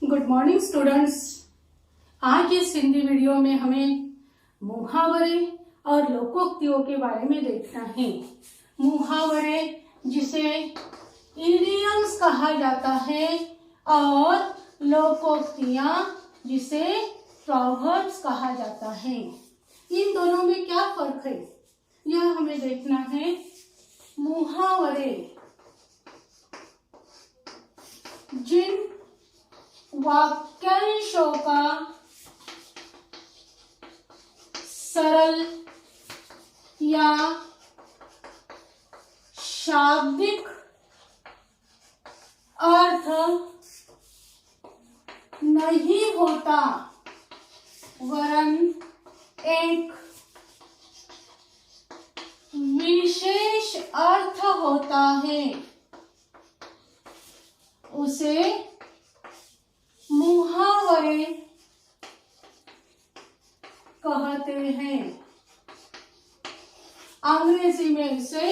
Good morning students. आज इस Hindi video में हमें मुहावरे और लोकोक्तियों के बारे में देखना है। मुहावरे जिसे इडियम्स कहा जाता है और लोकोक्तियां जिसे प्रोवर्ब्स कहा जाता है। इन दोनों में क्या फर्क है यह हमें देखना है। मुहावरे जिन वाक्यांशों का सरल या शाब्दिक अर्थ नहीं होता वरन एक विशेष अर्थ होता है, उसे मुहावरे कहते हैं। अंग्रेजी में इसे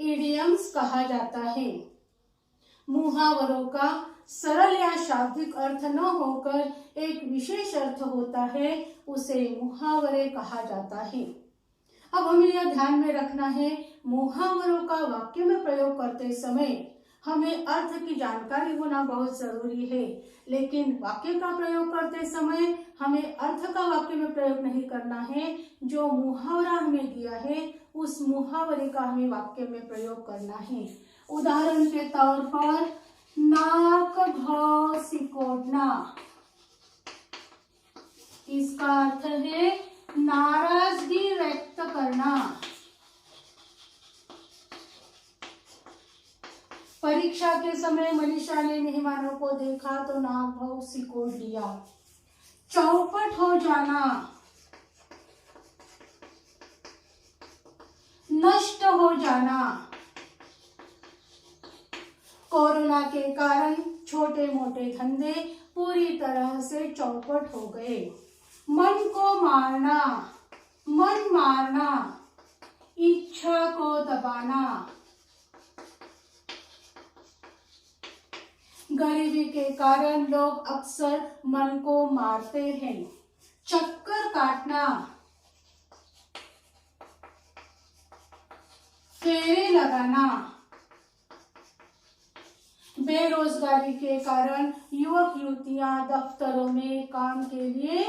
इडियम्स कहा जाता है। मुहावरों का सरल या शाब्दिक अर्थ न होकर एक विशेष अर्थ होता है, उसे मुहावरे कहा जाता है। अब हमें यह ध्यान में रखना है, मुहावरों का वाक्य में प्रयोग करते समय हमें अर्थ की जानकारी होना बहुत जरूरी है, लेकिन वाक्य का प्रयोग करते समय हमें अर्थ का वाक्य में प्रयोग नहीं करना है। जो मुहावरा हमें दिया है उस मुहावरे का हमें वाक्य में प्रयोग करना है। उदाहरण के तौर पर नाक घाव सिकोड़ना, इसका अर्थ है नाराजगी व्यक्त करना। परीक्षा के समय मनीषा ने मेहमानों को देखा तो नाक भाव सिकोड़ लिया। चौपट हो जाना, नष्ट हो जाना। कोरोना के कारण छोटे मोटे धंधे पूरी तरह से चौपट हो गए। मन को मारना, मन मारना, इच्छा को दबाना। गरीबी के कारण लोग अक्सर मन को मारते हैं। चक्कर काटना, फेरे लगाना। बेरोजगारी के कारण युवक युवतियां दफ्तरों में काम के लिए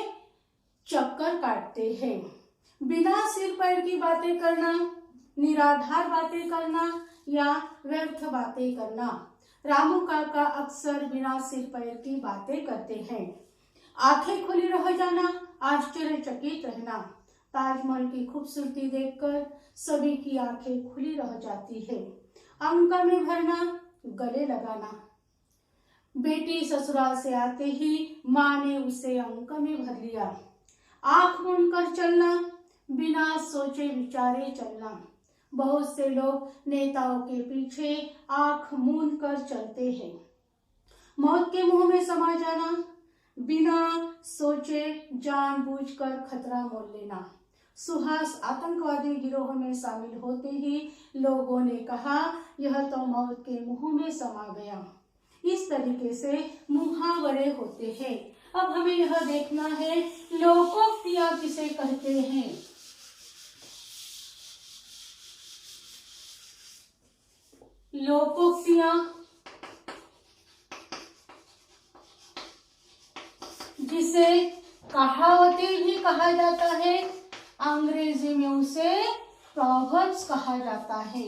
चक्कर काटते हैं। बिना सिर पैर की बातें करना, निराधार बातें करना या व्यर्थ बातें करना। रामू काका अक्सर बिना सिर पैर की बातें करते हैं। आंखें खुली रह जाना, आश्चर्यचकित रहना। ताजमहल की खूबसूरती देखकर सभी की आंखें खुली रह जाती है। अंक में भरना, गले लगाना। बेटी ससुराल से आते ही माँ ने उसे अंक में भर लिया। आंख मूंद कर चलना, बिना सोचे विचारे चलना। बहुत से लोग नेताओं के पीछे आंख मूंद कर चलते हैं। मौत के मुंह में समा जाना, बिना सोचे जानबूझकर खतरा मोल लेना। सुहास आतंकवादी गिरोह में शामिल होते ही लोगों ने कहा यह तो मौत के मुंह में समा गया। इस तरीके से मुहावरे होते हैं। अब हमें यह देखना है लोकोक्तियां किसे कहते हैं। लोकोक्तियां जिसे कहावतें भी कहा जाता है, अंग्रेजी में उसे प्रोवर्ब्स कहा जाता है।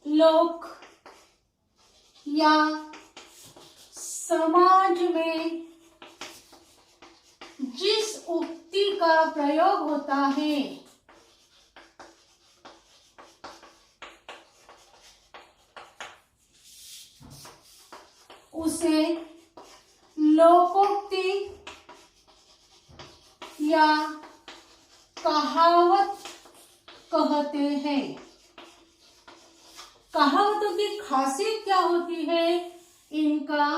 लोक या समाज में जिस उक्ति का प्रयोग होता है उसे लोकोक्ति या कहावत कहते हैं। कहावतों की खासियत क्या होती है? इनका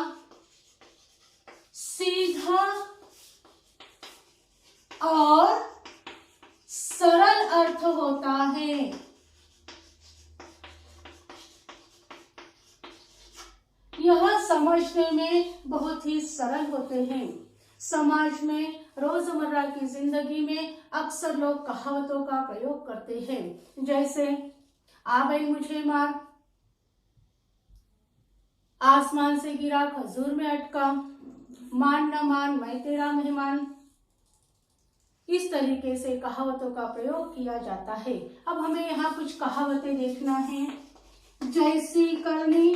सीधा और सरल अर्थ होता है। यह समझने में बहुत ही सरल होते हैं। समाज में रोजमर्रा की जिंदगी में अक्सर लोग कहावतों का प्रयोग करते हैं, जैसे आ गई मुझे मार, आसमान से गिरा खजूर में अटका, मान न मान मैं तेरा मेहमान। इस तरीके से कहावतों का प्रयोग किया जाता है। अब हमें यहाँ कुछ कहावतें देखना है। जैसी करनी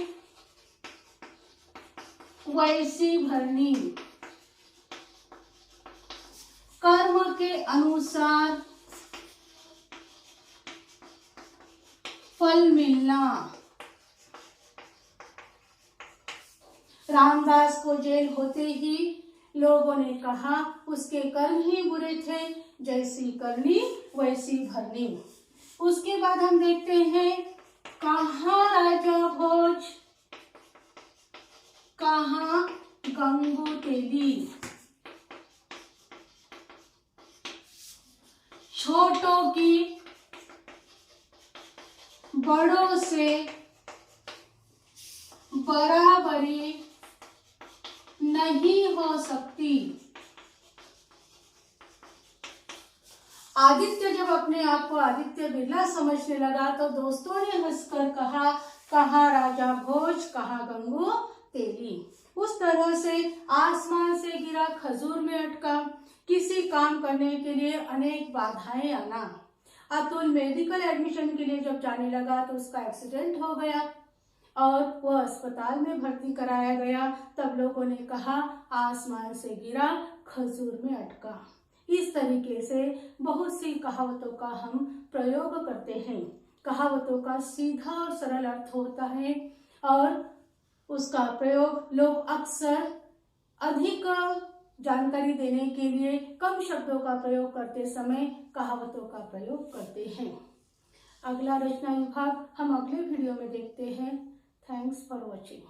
वैसी भरनी, कर्म के अनुसार फल मिलना। रामदास को जेल होते ही लोगों ने कहा उसके कर्म ही बुरे थे, जैसी करनी वैसी भरनी। उसके बाद हम देखते हैं कहाँ राजा भोज कहाँ गंगू तेली, छोटों की बड़ों से बराबरी नहीं हो सकती। आदित्य जब अपने आप को आदित्य बिरला समझने लगा तो दोस्तों ने हंसकर कहा कहाँ राजा भोज कहाँ गंगू तेली। उस तरह से आसमान से गिरा खजूर में अटका, किसी काम करने के लिए अनेक बाधाएं आना। अतुल मेडिकल एडमिशन के लिए जब जाने लगा तो उसका एक्सीडेंट हो गया और वह अस्पताल में भर्ती कराया गया। तब लोगों ने कहा आसमान से गिरा खजूर में अटका। इस तरीके से बहुत सी कहावतों का हम प्रयोग करते हैं। कहावतों का सीधा और सरल अर्थ होता है और उसका प्रयोग लोग अक्सर अधिक जानकारी देने के लिए कम शब्दों का प्रयोग करते समय कहावतों का प्रयोग करते हैं। अगला रचना विभाग हम अगले वीडियो में देखते हैं। Thanks for watching.